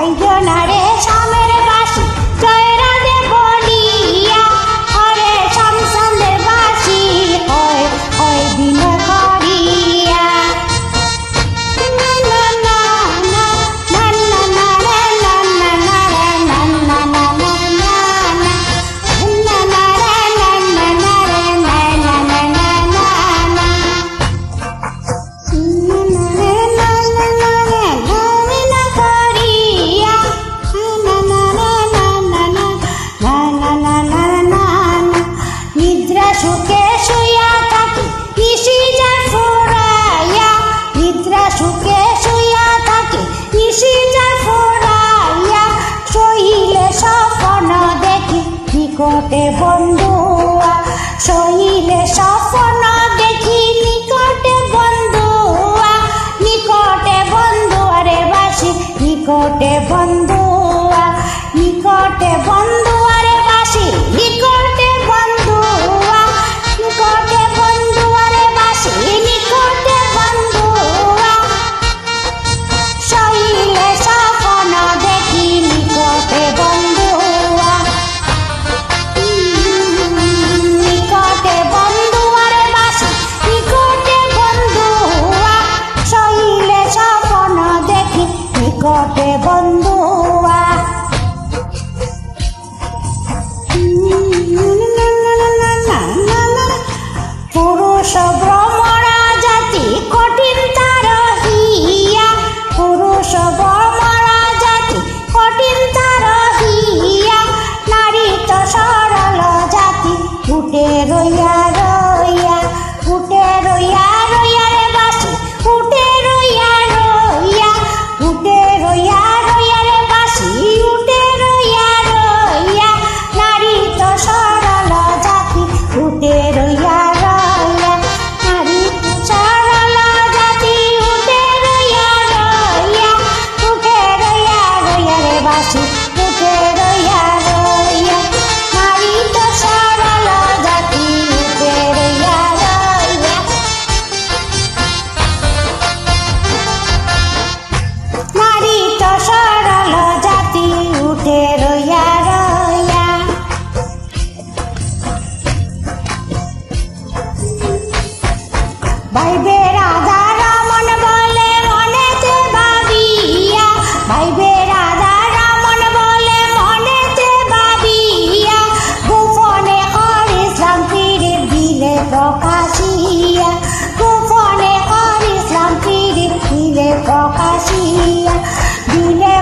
বাইজনারে সামের বাসি জয়রা দে বলিয়া হরে শামসানের বাসি হয় হয় দিন করিয়া না না না না না না রে না না না রে না না না না না না না রে না না না রে না না না না না নিদ্রা সুখে শুইয়া থাকি নিশি যায় ফুরাইয়া নিদ্রা সুখে শুইয়া থাকি নিশি যায় ফুরাইয়া শহীলে স্বপ্ন দেখি নিকটে বন্ধুয়া শহীলে স্বপ্ন দেখি নিকটে বন্ধুয়া নিকটে বন্ধুয়ারে বাসি নিকটে বন্ধুয়া নিকটে বন্ধুয়ারে বাসি নিকটে বন্ধুয়া নিকটে বন্ধুয়ারে বাসি নিকটে বন্ধুয়া শহীলে স্বপ্ন দেখি নিকটে বন্ধুয়া নিকটে বন্ধুয়ারে বাসি নিকটে বন্ধুয়া শহীলে স্বপ্ন দেখি নিকটে বন্ধুয়া পুরুষ ভ্রমরা জাতি কঠিন তার হিয়া পুরুষ ভ্রমরা জাতি কঠিন তার হিয়া নারী তো সরল জাতি উঠে রইয়া রইয়া উঠে রইয়া রইয়া রে বাসি উঠে রইয়া রইয়া উঠে রইয়া রইয়া রে বাসি উঠে রইয়া রইয়া নারী তো সরল জাতি উঠে রইয়া রইয়া নারী তো সরল জাতি উঠে রইয়া রইয়া উঠে রইয়া রইয়া রে বাসি উঠে রইয়া রইয়া নারী তো সরল জাতি উঠে রইয়া রইয়া নারী তো সরল জাতি উঠে রইয়া রইয়া ভাইবে রাধা রমন বলে মনেতে ভাবিয়া ভাইবে রাধা রমন বলে মনেতে ভাবিয়া গোপনে কর ইসলাম ফিরে দিলে প্রকাশিয়া গোপনে কর ইসলাম ফিরে দিলে প্রকাশিয়া দিলে